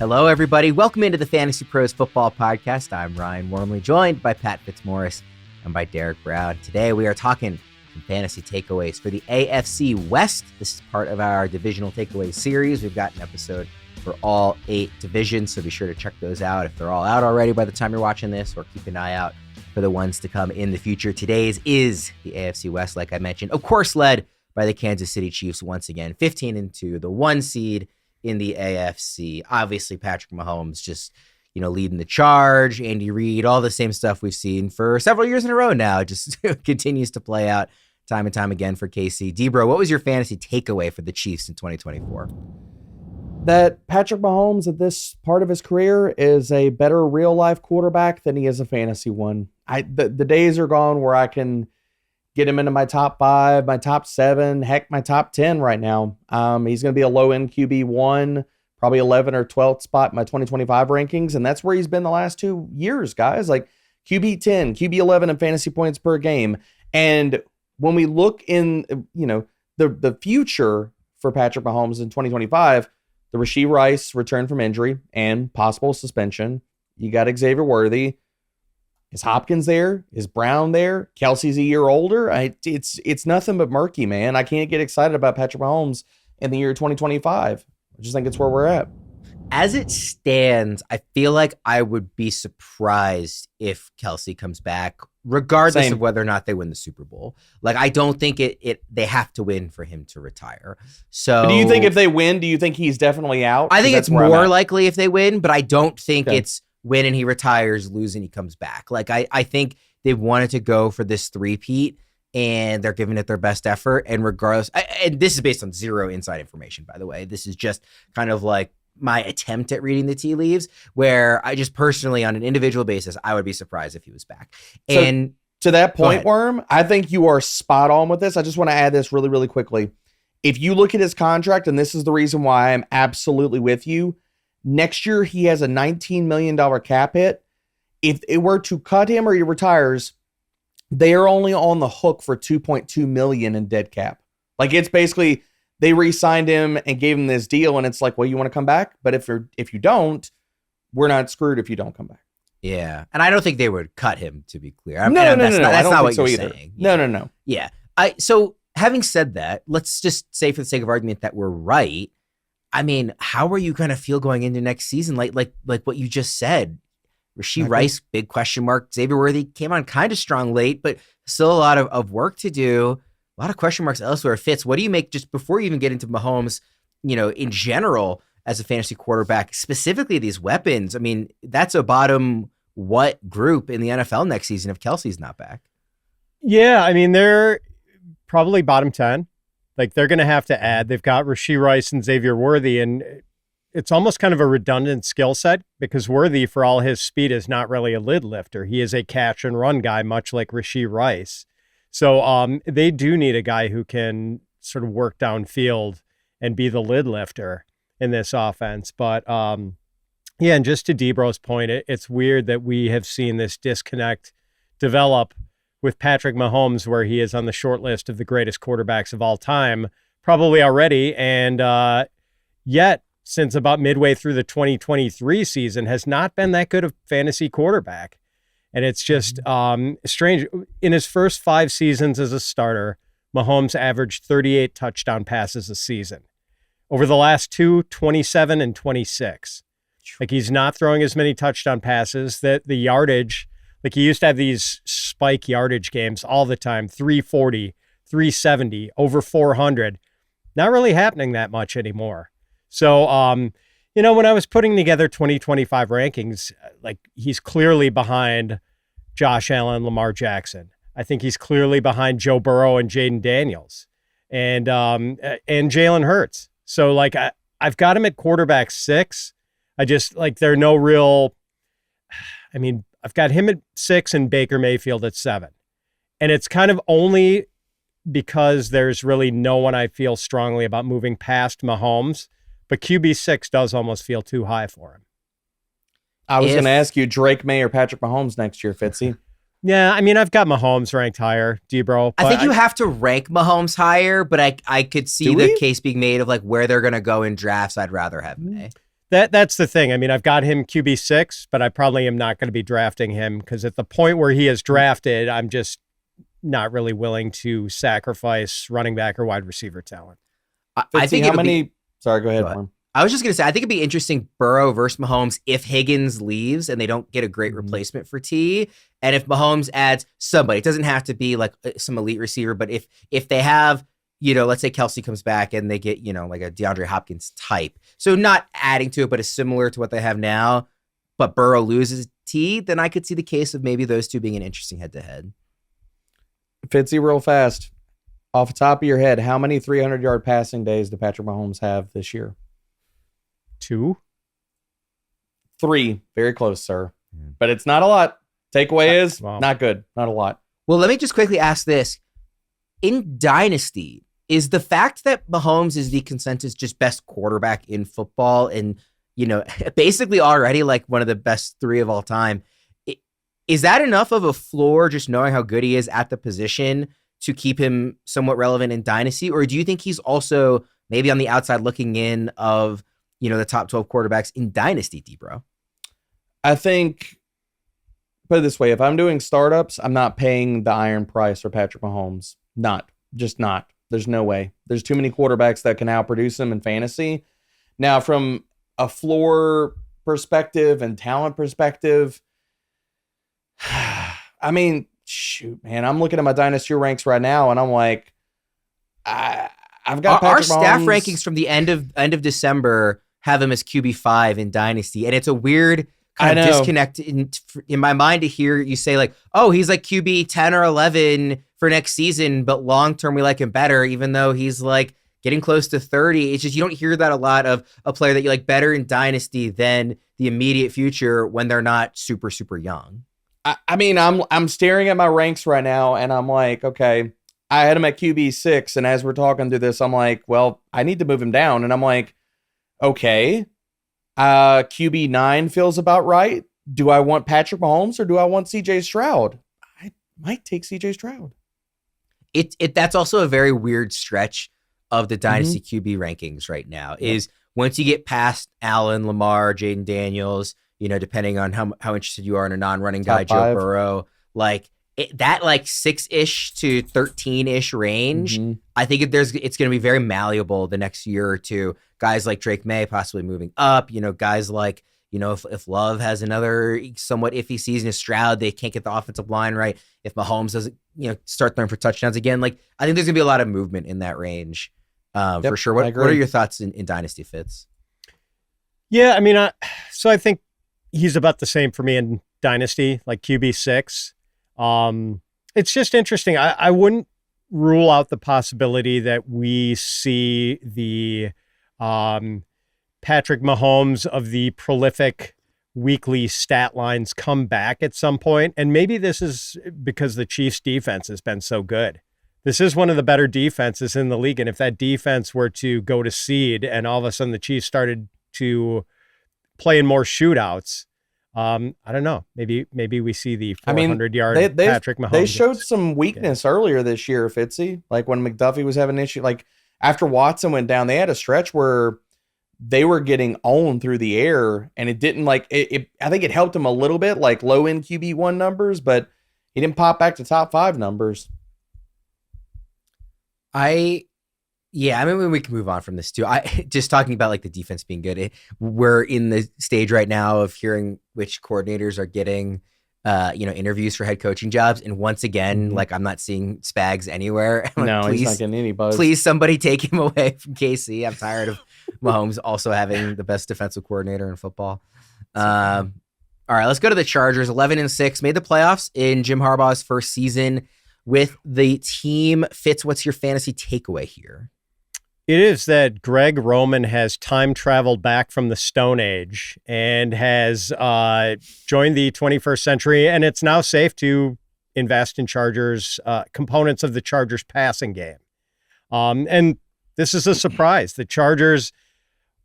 Hello, everybody. Welcome into the Fantasy Pros Football Podcast. I'm Ryan Wormeli, joined by Pat Fitzmaurice and by Derek Brown. Today, we are talking some fantasy takeaways for the AFC West. This is part of our divisional takeaways series. We've got an episode for all 8 divisions, so be sure to check those out if they're all out already by the time you're watching this, or keep an eye out for the ones to come in the future. Today's is the AFC West, like I mentioned, of course, led by the Kansas City Chiefs once again, 15-2, the 1 seed in the AFC. Obviously, Patrick Mahomes just, leading the charge. Andy Reid, all the same stuff we've seen for several years in a row now, just continues to play out time and time again for KC. Debro, what was your fantasy takeaway for the Chiefs in 2024? That Patrick Mahomes at this part of his career is a better real life quarterback than he is a fantasy one. The days are gone where I can get him into my top 5, my top 7, heck, my top 10 right now. He's going to be a low-end QB1, probably 11 or 12th spot in my 2025 rankings, and that's where he's been the last 2 years, guys. Like QB 10, QB 11 in fantasy points per game. And when we look in, the future for Patrick Mahomes in 2025, the Rashee Rice return from injury and possible suspension. You got Xavier Worthy. Is Hopkins there? Is Brown there? Kelce's a year older. It's nothing but murky, man. I can't get excited about Patrick Mahomes in the year 2025. I just think it's where we're at. As it stands, I feel like I would be surprised if Kelce comes back, regardless of whether or not they win the Super Bowl. Like, I don't think they have to win for him to retire. So, but do you think if they win, do you think he's definitely out? I think it's more likely if they win, but I don't think it's win and he retires, lose and he comes back. Like, I think they wanted to go for this three-peat and they're giving it their best effort. And regardless, and this is based on zero inside information, by the way. This is just kind of like my attempt at reading the tea leaves, where I just personally, on an individual basis, I would be surprised if he was back. And to that point, Worm, I think you are spot on with this. I just want to add this really, really quickly. If you look at his contract, and this is the reason why I'm absolutely with you, next year he has a $19 million cap hit. If it were to cut him or he retires, they are only on the hook for $2.2 million in dead cap. Like, it's basically, they re-signed him and gave him this deal, and it's like, well, you want to come back? But if you don't, we're not screwed if you don't come back. Yeah, and I don't think they would cut him, to be clear. No. That's not what you're saying. No. Yeah. So having said that, let's just say, for the sake of argument, that we're right. I mean, how are you going to feel going into next season? Like what you just said, Rashee Rice, big question mark. Xavier Worthy came on kind of strong late, but still a lot of work to do. A lot of question marks elsewhere. Fitz, what do you make, just before you even get into Mahomes, in general as a fantasy quarterback, specifically these weapons? I mean, that's a bottom what group in the NFL next season if Kelce's not back? Yeah, I mean, they're probably bottom 10. Like, they're going to have to add. They've got Rashee Rice and Xavier Worthy, and it's almost kind of a redundant skill set, because Worthy, for all his speed, is not really a lid lifter. He is a catch and run guy, much like Rashee Rice. So they do need a guy who can sort of work downfield and be the lid lifter in this offense. But and just to Debro's point, it's weird that we have seen this disconnect develop with Patrick Mahomes, where he is on the short list of the greatest quarterbacks of all time, probably already. And yet, since about midway through the 2023 season, has not been that good of fantasy quarterback. And it's just strange. In his first 5 seasons as a starter, Mahomes averaged 38 touchdown passes a season. Over the last 2, 27 and 26. Like, he's not throwing as many touchdown passes. That the yardage, like, he used to have these spike yardage games all the time, 340, 370, over 400. Not really happening that much anymore. So, when I was putting together 2025 rankings, like, he's clearly behind Josh Allen, Lamar Jackson. I think he's clearly behind Joe Burrow and Jaden Daniels and Jalen Hurts. So, like, I've got him at quarterback 6. I just, like, there are no real, I mean, I've got him at 6 and Baker Mayfield at 7. And it's kind of only because there's really no one I feel strongly about moving past Mahomes. But QB 6 does almost feel too high for him. I was going to ask you, Drake May or Patrick Mahomes next year, Fitzy? Yeah, I mean, I've got Mahomes ranked higher, Debro. I think you have to rank Mahomes higher, but I could see the case being made of, like, where they're going to go in drafts. I'd rather have May. That's the thing. I mean, I've got him QB6, but I probably am not going to be drafting him because at the point where he is drafted, I'm just not really willing to sacrifice running back or wide receiver talent. I think sorry, go ahead, Norm. I was just going to say, I think it'd be interesting Burrow versus Mahomes if Higgins leaves and they don't get a great replacement for T. And if Mahomes adds somebody, it doesn't have to be like some elite receiver, but if they have, let's say Kelce comes back and they get, like a DeAndre Hopkins type. So not adding to it, but it's similar to what they have now, but Burrow loses T, then I could see the case of maybe those two being an interesting head-to-head. Fitzy, real fast. Off the top of your head, how many 300-yard passing days do Patrick Mahomes have this year? 2? 3. Very close, sir. But it's not a lot. Takeaway is not good. Not a lot. Well, let me just quickly ask this. In Dynasty, is the fact that Mahomes is the consensus just best quarterback in football and, basically already like one of the best 3 of all time, is that enough of a floor just knowing how good he is at the position to keep him somewhat relevant in Dynasty? Or do you think he's also maybe on the outside looking in of, the top 12 quarterbacks in Dynasty, D-Bro? I think, put it this way, if I'm doing startups, I'm not paying the iron price for Patrick Mahomes. Just not. There's no way. There's too many quarterbacks that can outproduce him in fantasy. Now, from a floor perspective and talent perspective, I mean, shoot, man, I'm looking at my Dynasty ranks right now, and I'm like, I've got our Patrick staff Mahomes. Rankings from the end of December have him as QB5 in Dynasty, and it's a weird kind of disconnect in my mind to hear you say like, oh, he's like QB 10 or 11 for next season, but long term we like him better, even though he's like getting close to 30. It's just you don't hear that a lot of a player that you like better in Dynasty than the immediate future when they're not super, super young. I mean, I'm staring at my ranks right now, and I'm like, okay, I had him at QB6, and as we're talking through this, I'm like, well, I need to move him down, and I'm like, okay, QB9 feels about right. Do I want Patrick Mahomes or do I want CJ Stroud? I might take CJ Stroud. That's also a very weird stretch of the Dynasty QB rankings right now. Is once you get past Allen, Lamar, Jaden Daniels, depending on how interested you are in a non-running guy, Joe Burrow, like that like 6-ish to 13-ish range. I think it's going to be very malleable the next year or two. Guys like Drake May possibly moving up, guys like, if Love has another somewhat iffy season, if Stroud, they can't get the offensive line right. If Mahomes doesn't, start throwing for touchdowns again, like I think there's gonna be a lot of movement in that range for sure. What are your thoughts in Dynasty, Fitz? Yeah, I mean, I think he's about the same for me in Dynasty, like QB6. It's just interesting. I wouldn't rule out the possibility that we see the Patrick Mahomes of the prolific weekly stat lines come back at some point. And maybe this is because the Chiefs defense has been so good. This is one of the better defenses in the league. And if that defense were to go to seed and all of a sudden the Chiefs started to play in more shootouts, I don't know. Maybe we see the 400-yard Patrick Mahomes. They showed some weakness earlier this year, Fitzy. Like when McDuffie was having an issue, like after Watson went down, they had a stretch where they were getting owned through the air, and it didn't like it. I think it helped him a little bit, like low end QB1 numbers, but he didn't pop back to top 5 numbers. I mean, we can move on from this too. Just talking about like the defense being good. We're in the stage right now of hearing which coordinators are getting, interviews for head coaching jobs. And once again, like I'm not seeing Spags anywhere. No, he's not getting any buzz. Please, somebody take him away from KC. I'm tired of Mahomes also having the best defensive coordinator in football. All right, let's go to the Chargers. 11-6, made the playoffs in Jim Harbaugh's first season with the team. Fitz, what's your fantasy takeaway here? It is that Greg Roman has time traveled back from the Stone Age and has joined the 21st century, and it's now safe to invest in Chargers, components of the Chargers passing game. And this is a surprise. The Chargers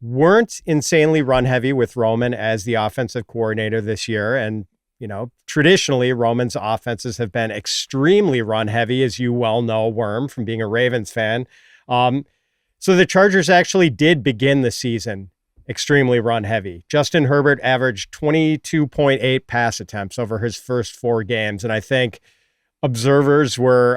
weren't insanely run heavy with Roman as the offensive coordinator this year. And, traditionally Roman's offenses have been extremely run heavy, as you well know, Worm, from being a Ravens fan. So the Chargers actually did begin the season extremely run heavy. Justin Herbert averaged 22.8 pass attempts over his first 4 games. And I think observers were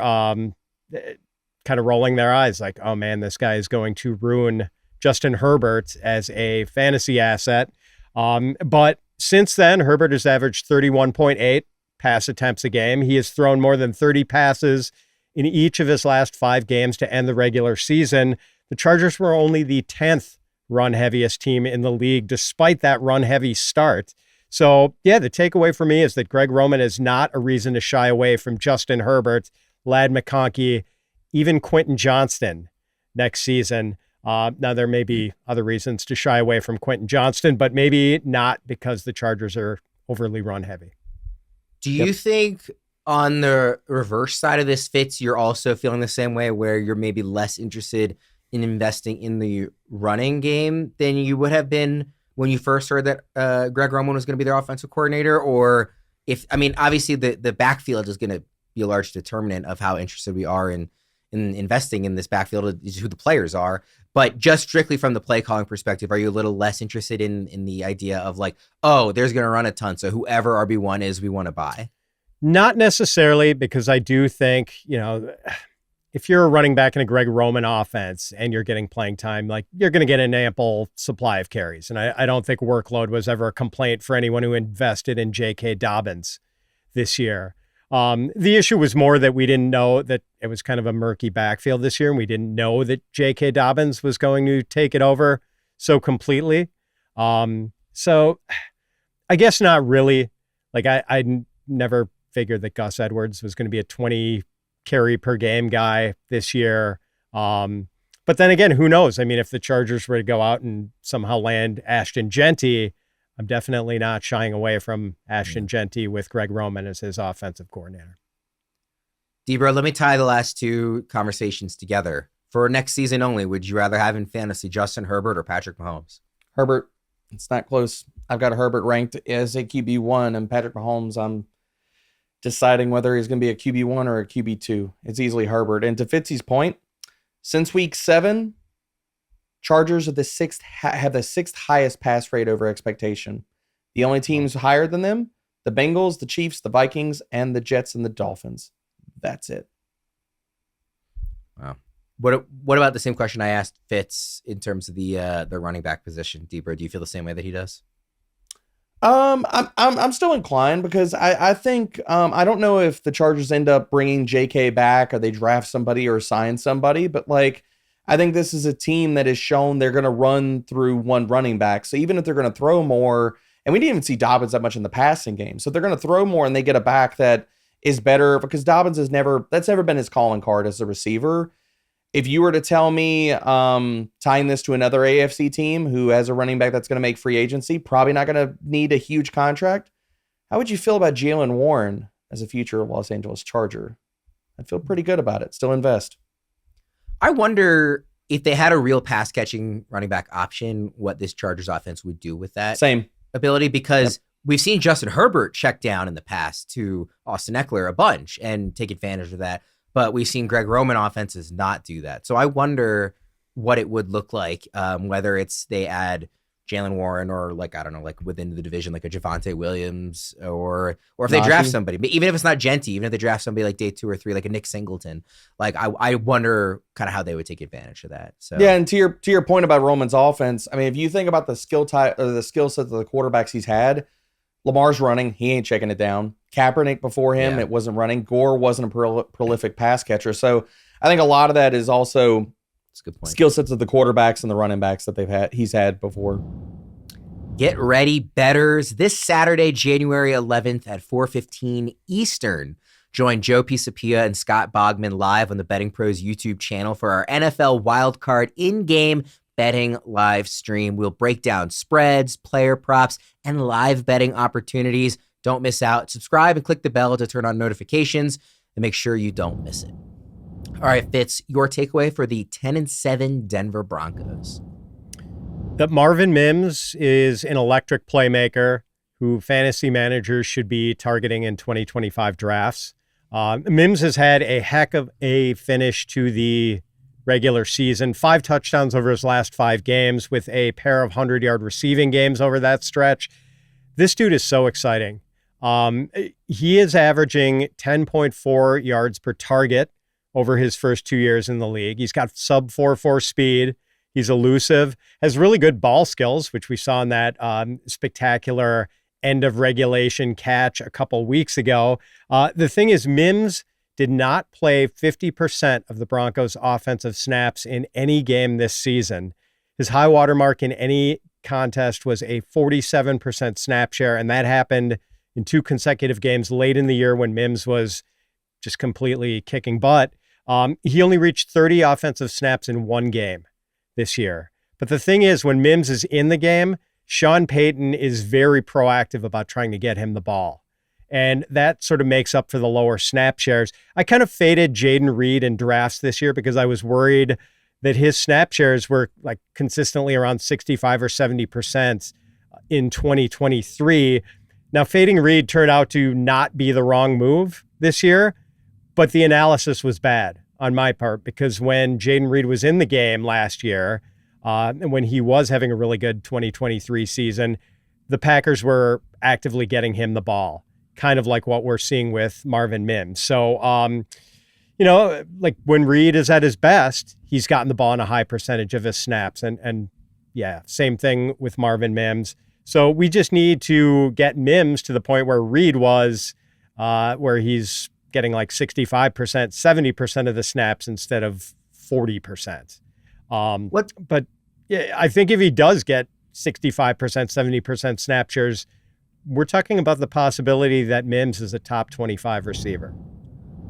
kind of rolling their eyes like, oh man, this guy is going to ruin Justin Herbert as a fantasy asset. But since then, Herbert has averaged 31.8 pass attempts a game. He has thrown more than 30 passes in each of his last 5 games to end the regular season. The Chargers were only the 10th run heaviest team in the league, despite that run heavy start. So yeah, the takeaway for me is that Greg Roman is not a reason to shy away from Justin Herbert, Ladd McConkey, even Quentin Johnston next season. Now there may be other reasons to shy away from Quentin Johnston, but maybe not because the Chargers are overly run heavy. Do you think on the reverse side of this, Fitz, you're also feeling the same way where you're maybe less interested in investing in the running game than you would have been when you first heard that Greg Roman was going to be their offensive coordinator? Or obviously the backfield is going to be a large determinant of how interested we are in investing in this backfield, is who the players are. But just strictly from the play calling perspective, are you a little less interested in the idea of like, oh, there's going to run a ton, so whoever RB1 is, we want to buy? Not necessarily, because I do think, if you're a running back in a Greg Roman offense and you're getting playing time, like you're going to get an ample supply of carries. And I don't think workload was ever a complaint for anyone who invested in J.K. Dobbins this year. The issue was more that we didn't know that it was kind of a murky backfield this year, and we didn't know that J.K. Dobbins was going to take it over so completely. So I guess not really. Like I never figured that Gus Edwards was going to be a 20 carry per game guy this year. But then again, who knows? I mean, if the Chargers were to go out and somehow land Ashton Genty, I'm definitely not shying away from Ashton Genty with Greg Roman as his offensive coordinator. Debra, let me tie the last 2 conversations together. For next season only, would you rather have in fantasy Justin Herbert or Patrick Mahomes? Herbert. It's not close. I've got Herbert ranked as a QB1, and Patrick Mahomes, I'm deciding whether he's going to be a QB1 or a QB2. It's easily Herbert. And to Fitzy's point, since week 7, Chargers are have the 6th highest pass rate over expectation. The only teams higher than them, the Bengals, the Chiefs, the Vikings, and the Jets and the Dolphins. That's it. Wow. What about the same question I asked Fitz in terms of the running back position? Debra, do you feel the same way that he does? I'm still inclined because I think I don't know if the Chargers end up bringing JK back or they draft somebody or sign somebody, but like I think this is a team that has shown they're going to run through one running back. So even if they're going to throw more, and we didn't even see Dobbins that much in the passing game, so they're going to throw more and they get a back that is better because Dobbins that's never been his calling card as a receiver. If you were to tell me tying this to another AFC team who has a running back that's going to make free agency, probably not going to need a huge contract, how would you feel about Jaylen Warren as a future Los Angeles Charger? I'd feel pretty good about it. Still invest. I wonder if they had a real pass catching running back option, what this Chargers offense would do with that ability, because we've seen Justin Herbert check down in the past to Austin Eckler a bunch and take advantage of that. But we've seen Greg Roman offenses not do that. So I wonder what it would look like, whether it's they add Jaylen Warren or like, I don't know, like within the division, like a Javonte Williams or if they draft somebody, even if it's not Genty, even if they draft somebody like day 2 or 3, like a Nick Singleton, like I wonder kind of how they would take advantage of that. So yeah. And to your point about Roman's offense, I mean, if you think about the skill type or the skill sets of the quarterbacks he's had, Lamar's running, he ain't checking it down. Kaepernick before him, it wasn't running. Gore wasn't a prolific pass catcher. So I think a lot of that is also skill sets of the quarterbacks and the running backs that he's had before. Get ready, bettors. This Saturday, January 11th at 4:15 Eastern. Join Joe Pisapia and Scott Bogman live on the Betting Pros YouTube channel for our NFL Wildcard in-game betting live stream. We'll break down spreads, player props, and live betting opportunities. Don't miss out. Subscribe and click the bell to turn on notifications and make sure you don't miss it. All right, Fitz, your takeaway for the 10-7 Denver Broncos. That Marvin Mims is an electric playmaker who fantasy managers should be targeting in 2025 drafts. Mims has had a heck of a finish to the regular season, 5 touchdowns over his last 5 games with a pair of 100-yard receiving games over that stretch. This dude is so exciting. He is averaging 10.4 yards per target over his first 2 years in the league. He's got sub 4.4 speed. He's elusive, has really good ball skills, which we saw in that spectacular end of regulation catch a couple weeks ago. The thing is, Mims did not play 50% of the Broncos' offensive snaps in any game this season. His high watermark in any contest was a 47% snap share, and that happened in 2 consecutive games late in the year when Mims was just completely kicking butt. He only reached 30 offensive snaps in 1 game this year. But the thing is, when Mims is in the game, Sean Payton is very proactive about trying to get him the ball. And that sort of makes up for the lower snap shares. I kind of faded Jaden Reed in drafts this year because I was worried that his snap shares were like consistently around 65 or 70% in 2023. Now, fading Reed turned out to not be the wrong move this year, but the analysis was bad on my part because when Jaden Reed was in the game last year, and when he was having a really good 2023 season, the Packers were actively getting him the ball, kind of like what we're seeing with Marvin Mims. So, like when Reed is at his best, he's gotten the ball in a high percentage of his snaps. And yeah, same thing with Marvin Mims. So we just need to get Mims to the point where Reed was, where he's getting like 65%, 70% of the snaps instead of 40%. But yeah, I think if he does get 65%, 70% snap shares, we're talking about the possibility that Mims is a top 25 receiver.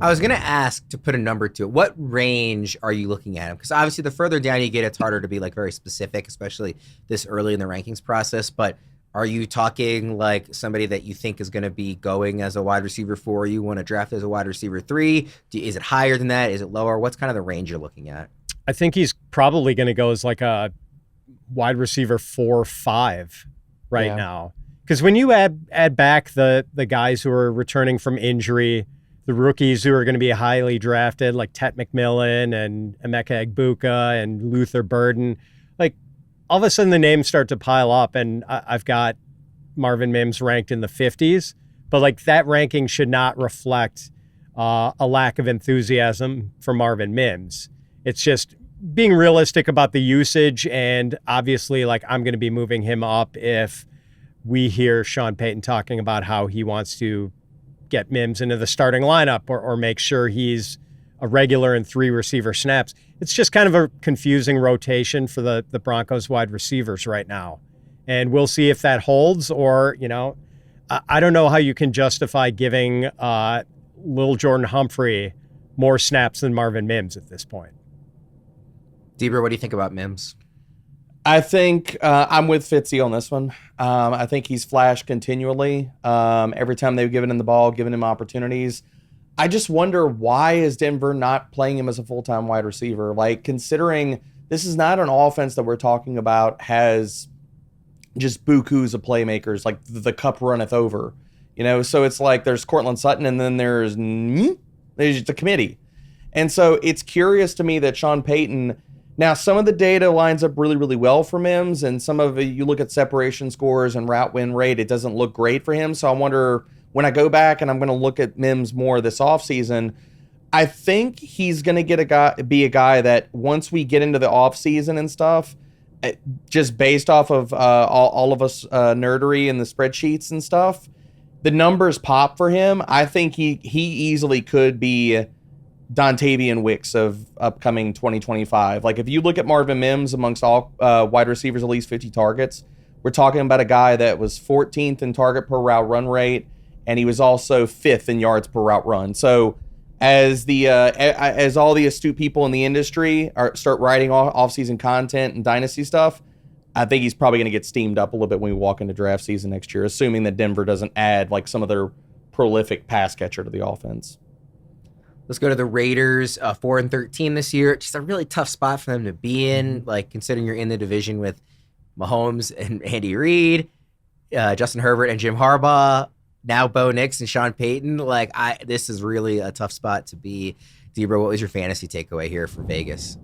I was going to ask to put a number to it. What range are you looking at him? Because obviously the further down you get, it's harder to be like very specific, especially this early in the rankings process. But are you talking like somebody that you think is going to be going as a wide receiver 4? You want to draft as a wide receiver 3? Is it higher than that? Is it lower? What's kind of the range you're looking at? I think he's probably going to go as like a wide receiver 4-5 right now. Because when you add back the guys who are returning from injury, the rookies who are going to be highly drafted, like Tet McMillan and Emeka Egbuka and Luther Burden, like all of a sudden the names start to pile up, and I've got Marvin Mims ranked in the 50s, but like that ranking should not reflect a lack of enthusiasm for Marvin Mims. It's just being realistic about the usage, and obviously like I'm going to be moving him up if we hear Sean Payton talking about how he wants to get Mims into the starting lineup or make sure he's a regular in 3 receiver snaps. It's just kind of a confusing rotation for the Broncos wide receivers right now. And we'll see if that holds or, I don't know how you can justify giving Lil Jordan Humphrey more snaps than Marvin Mims at this point. Deeber, what do you think about Mims? I think I'm with Fitzy on this one. I think he's flashed continually. Every time they've given him the ball, given him opportunities. I just wonder, why is Denver not playing him as a full-time wide receiver? Like, considering this is not an offense that we're talking about has just bukus of playmakers, like the cup runneth over. So it's like there's Cortland Sutton and then there's the committee. And so it's curious to me that Sean Payton... Now, some of the data lines up really, really well for Mims, and some of it, you look at separation scores and route win rate, it doesn't look great for him. So I wonder, when I go back and I'm going to look at Mims more this offseason, I think he's going to be a guy that once we get into the offseason and stuff, just based off of all of us nerdery and the spreadsheets and stuff, the numbers pop for him. I think he easily could be Dontavian Wicks of upcoming 2025. Like, if you look at Marvin Mims amongst all wide receivers, at least 50 targets, we're talking about a guy that was 14th in target per route run rate, and he was also 5th in yards per route run. So as all the astute people in the industry start writing off-season content and dynasty stuff, I think he's probably going to get steamed up a little bit when we walk into draft season next year, assuming that Denver doesn't add like some of their prolific pass catcher to the offense. Let's go to the Raiders, 4-13 this year. Just a really tough spot for them to be in, like considering you're in the division with Mahomes and Andy Reid, Justin Herbert and Jim Harbaugh, now Bo Nix and Sean Payton. This is really a tough spot to be. Deeber, what was your fantasy takeaway here for Vegas?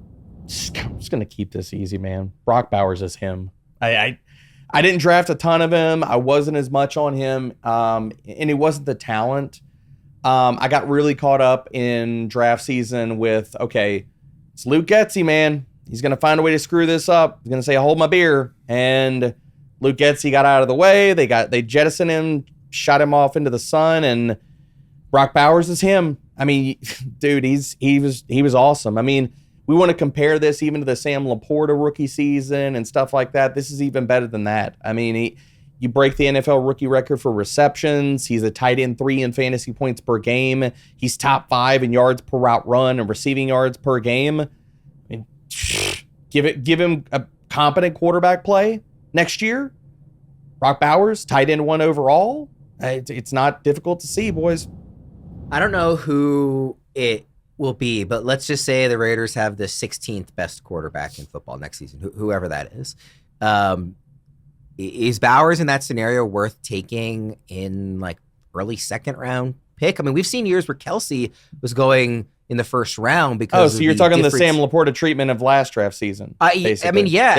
I'm just gonna keep this easy, man. Brock Bowers is him. I didn't draft a ton of him. I wasn't as much on him, and it wasn't the talent. I got really caught up in draft season with, okay, it's Luke Getsy, man. He's gonna find a way to screw this up. He's gonna say, "Hold my beer," and Luke Getsy got out of the way. They jettisoned him, shot him off into the sun, and Brock Bowers is him. I mean, dude, he was awesome. I mean, we want to compare this even to the Sam Laporta rookie season and stuff like that. This is even better than that. I mean, you break the NFL rookie record for receptions. He's a tight end 3 in fantasy points per game. He's top 5 in yards per route run and receiving yards per game. I mean, give him a competent quarterback play next year. Brock Bowers, tight end 1 overall. It's not difficult to see, boys. I don't know who it will be, but let's just say the Raiders have the 16th best quarterback in football next season, whoever that is. Is Bowers in that scenario worth taking in like early second round pick? I mean, we've seen years where Kelce was going in the first round because. Oh, so you're talking the Sam Laporta treatment of last draft season. I mean, yeah.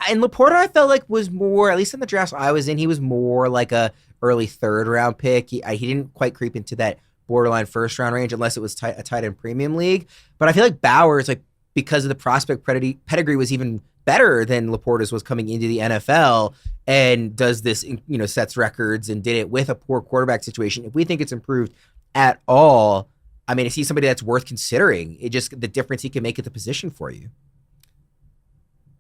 And Laporta, I felt like was more, at least in the drafts I was in, he was more like a early third round pick. He didn't quite creep into that borderline first round range unless it was a tight end premium league. But I feel like Bowers, like because of the prospect pedigree, was even better than Laporta's was coming into the NFL, and does this, sets records and did it with a poor quarterback situation. If we think it's improved at all, I mean, is he somebody that's worth considering? It just the difference he can make at the position for you.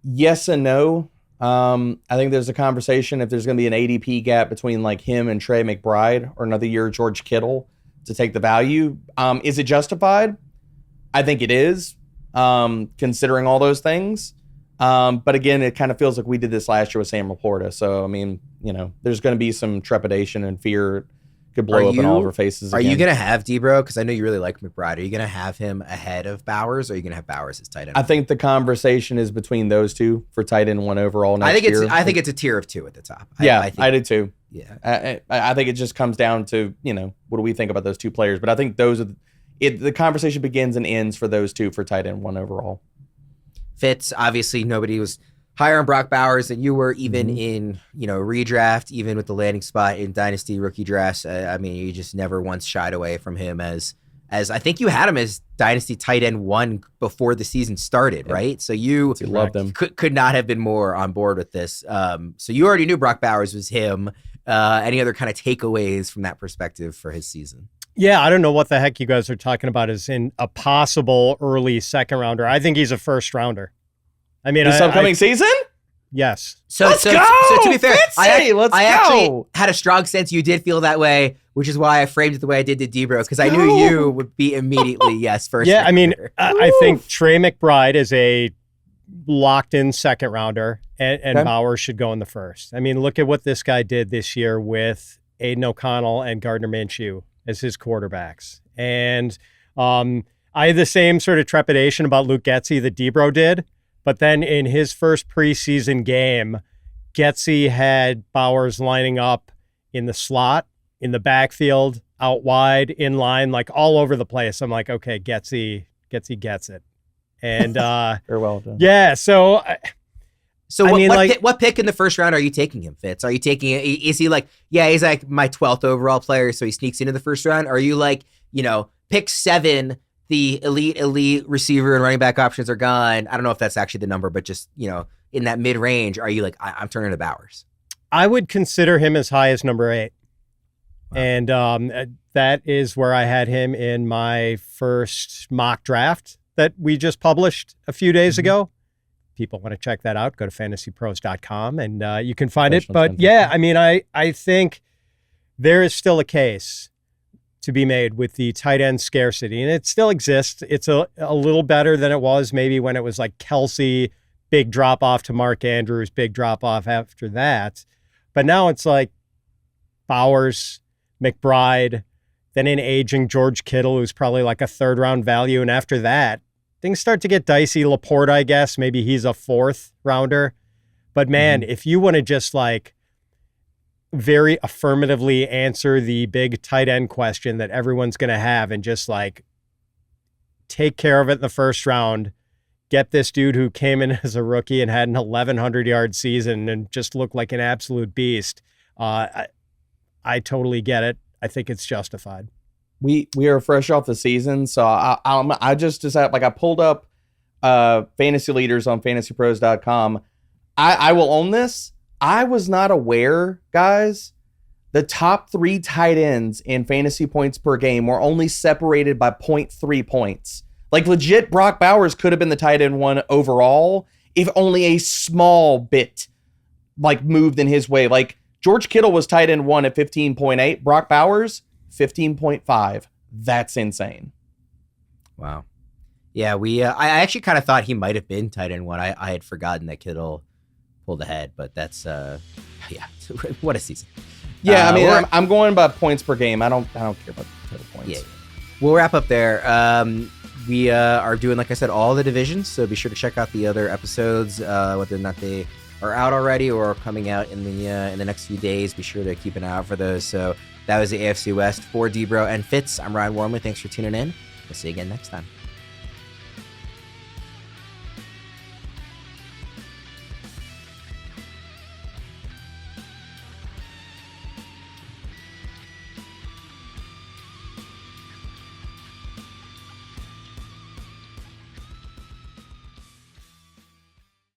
Yes and no. I think there's a conversation if there's going to be an ADP gap between like him and Trey McBride, or another year George Kittle to take the value. Is it justified? I think it is, considering all those things. But again, it kind of feels like we did this last year with Sam Laporta. So, I mean, there's going to be some trepidation and fear could blow up in all of our faces again. Are you going to have Debro? Because I know you really like McBride. Are you going to have him ahead of Bowers, or are you going to have Bowers as tight end? I think the conversation is between those two for tight end 1 overall next year. I think it's a tier of 2 at the top. I do too. Yeah. I think it just comes down to, what do we think about those two players? But I think those are the conversation begins and ends for those two for tight end 1 overall. Fitz, obviously nobody was higher on Brock Bowers than you were, even in, redraft, even with the landing spot in dynasty rookie drafts. I mean, you just never once shied away from him as I think you had him as dynasty tight end 1 before the season started, right? So you loved him. Could not have been more on board with this. So you already knew Brock Bowers was him. Any other kind of takeaways from that perspective for his season? Yeah, I don't know what the heck you guys are talking about as in a possible early second rounder. I think he's a first rounder. I mean, this upcoming season? Yes. Let's go! So to be fair, Fitzy, I actually had a strong sense you did feel that way, which is why I framed it the way I did to Debro, because I knew you would be immediately yes first. Yeah, I mean, I think Trey McBride is a locked-in second rounder, and Bowers should go in the first. I mean, look at what this guy did this year with Aiden O'Connell and Gardner Minshew as his quarterbacks. And I had the same sort of trepidation about Luke Getsy that Debro did. But then in his first preseason game, Getsy had Bowers lining up in the slot, in the backfield, out wide, in line, like all over the place. I'm like, okay, Getsy gets it. And very well done. Yeah, so what pick in the first round are you taking him, Fitz? Are you taking is he like, he's like my 12th overall player, so he sneaks into the first round? Or are you like, pick 7, the elite receiver and running back options are gone? I don't know if that's actually the number, but just, in that mid-range, are you like, I'm turning to Bowers? I would consider him as high as number 8. Wow. And that is where I had him in my first mock draft that we just published a few days ago. People want to check that out, go to FantasyPros.com and you can find it. But yeah, I mean, I think there is still a case to be made with the tight end scarcity, and it still exists. It's a little better than it was maybe when it was like Kelce, big drop off to Mark Andrews, big drop off after that. But now it's like Bowers, McBride, then an aging George Kittle, who's probably like a 3rd round value. And after that, things start to get dicey. Laporta, I guess, maybe he's a 4th rounder. But man, if you want to just like very affirmatively answer the big tight end question that everyone's going to have and just like take care of it in the first round, get this dude who came in as a rookie and had an 1,100-yard season and just looked like an absolute beast. I totally get it. I think it's justified. We are fresh off the season, so I just decided, like, I pulled up fantasy leaders on FantasyPros.com. I will own this. I was not aware, guys, the top 3 tight ends in fantasy points per game were only separated by 0.3 points. Like, legit, Brock Bowers could have been the tight end 1 overall if only a small bit, like, moved in his way. Like, George Kittle was tight end 1 at 15.8. Brock Bowers, 15.5. That's insane. Wow. Yeah, I actually kind of thought he might have been tight end 1. I had forgotten that Kittle pulled ahead, but that's yeah, what a season. Yeah, I mean, I'm going by points per game. I don't care about total points. Yeah, we'll wrap up there. We are doing, like I said, all the divisions, so be sure to check out the other episodes, whether or not they are out already or coming out in the next few days. Be sure to keep an eye out for those. So that was the AFC West for Debro and Fitz. I'm Ryan Wormeli. Thanks for tuning in. We'll see you again next time.